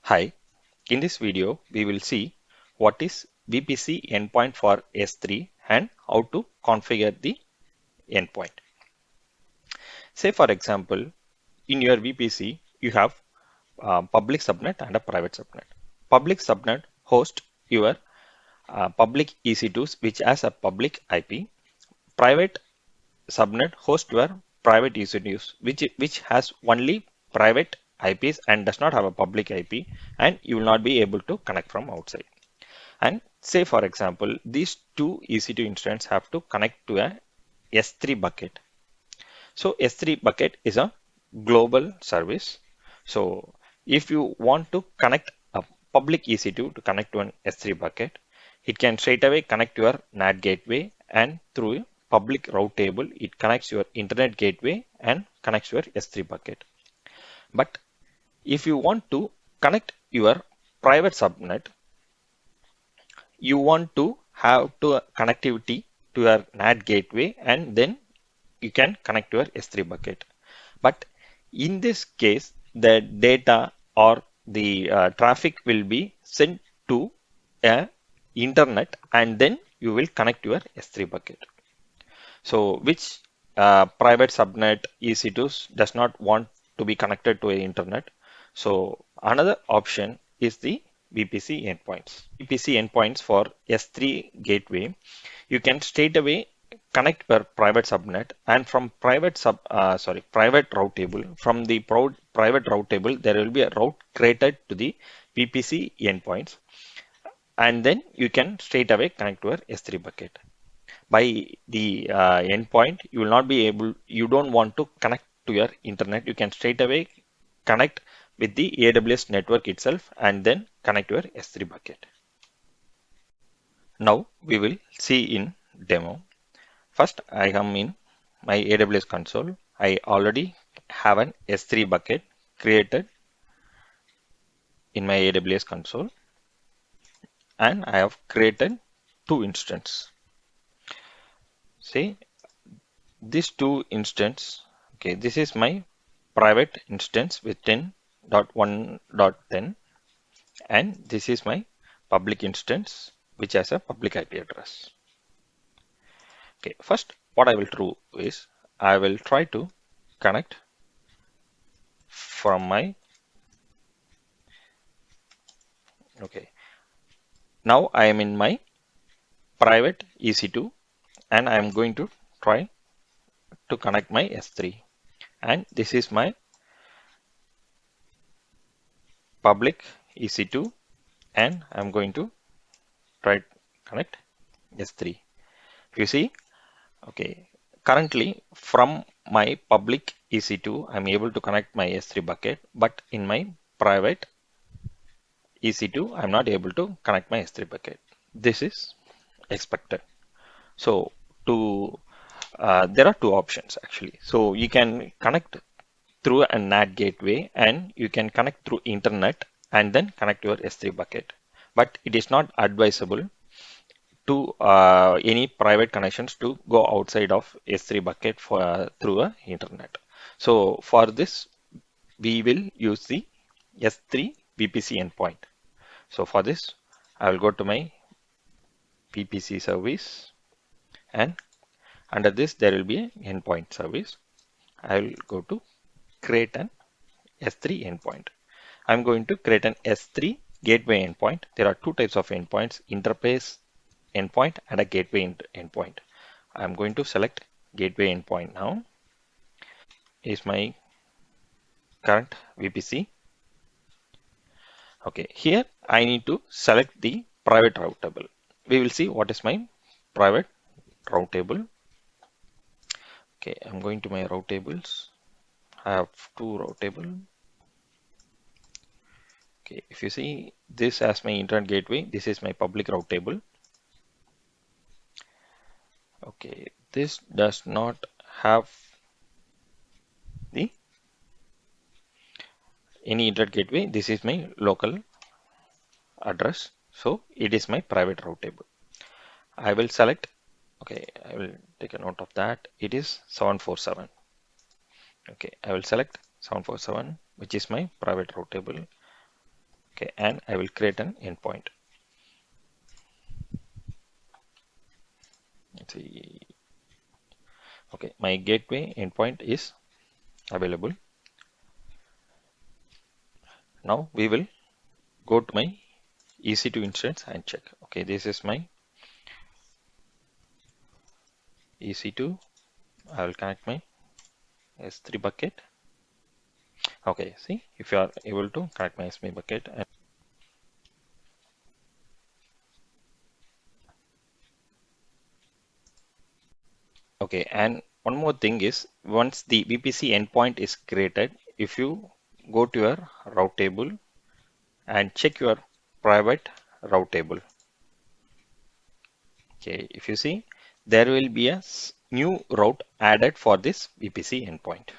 Hi, in this video we will see what is VPC endpoint for S3 and how to configure the endpoint. Say for example, in your VPC you have public subnet and a private subnet. Public subnet hosts your public EC2s which has a public IP. Private subnet hosts your private EC2s which has only private IPs and does not have a public IP, and you will not be able to connect from outside. And say for example, these two EC2 instances have to connect to a S3 bucket. So S3 bucket is a global service. So if you want to connect a public EC2 to connect to an S3 bucket, it can straight away connect to your NAT gateway, and through a public route table, it connects your internet gateway and connects your S3 bucket. But if you want to connect your private subnet, you want to have to connectivity to your NAT gateway, and then you can connect to your S3 bucket. But in this case, the data or the traffic will be sent to a internet, and then you will connect to your S3 bucket. So which private subnet EC2s does not want to be connected to a internet. So another option is the VPC endpoints. VPC endpoints for S3 gateway, you can straight away connect per private subnet, and from private route table. From the private route table, there will be a route created to the VPC endpoints, and then you can straight away connect to your S3 bucket. By the endpoint, you will not be able, you don't want to connect to your internet, you can straight away connect with the AWS network itself and then connect your S3 bucket. Now we will see in demo. First, I am in my AWS console. I already have an S3 bucket created in my AWS console, and I have created two instances. See, these two instances, okay, this is my private instance with 10.1.10, and this is my public instance which has a public IP address. Okay, first what I will do is I will try to connect from my, okay, now I am in my private EC2 and I am going to try to connect my S3, and this is my public EC2 and I'm going to try to connect S3. If you see, okay, currently from my public EC2 I'm able to connect my S3 bucket, but in my private EC2 I'm not able to connect my S3 bucket. This is expected. So to there are two options actually. So you can connect through a NAT gateway, and you can connect through internet and then connect your S3 bucket. But it is not advisable to any private connections to go outside of S3 bucket for through a internet. So for this, we will use the S3 VPC endpoint. So for this, I will go to my VPC service, and under this there will be an endpoint service. I will go to create an S3 endpoint. I'm going to create an S3 gateway endpoint. There are two types of endpoints, interface endpoint and a gateway endpoint. I'm going to select gateway endpoint now. Is my current VPC. Okay, here I need to select the private route table. We will see what is my private route table. Okay, I'm going to my route tables. I have two route table. Okay, if you see this as my internet gateway, this is my public route table. Okay, this does not have the any internet gateway. This is my local address, so it is my private route table. I will select, okay, I will take a note of that. It is 747. Okay, I will select 747, which is my private route table. Okay, and I will create an endpoint. Let's see. Okay, my gateway endpoint is available. Now we will go to my EC2 instance and check. Okay, this is my EC2. I will connect my S3 bucket. Okay, see if you are able to connect my S3 bucket. Okay, and one more thing is once the VPC endpoint is created, if you go to your route table and check your private route table. Okay, if you see, there will be a new route added for this VPC endpoint.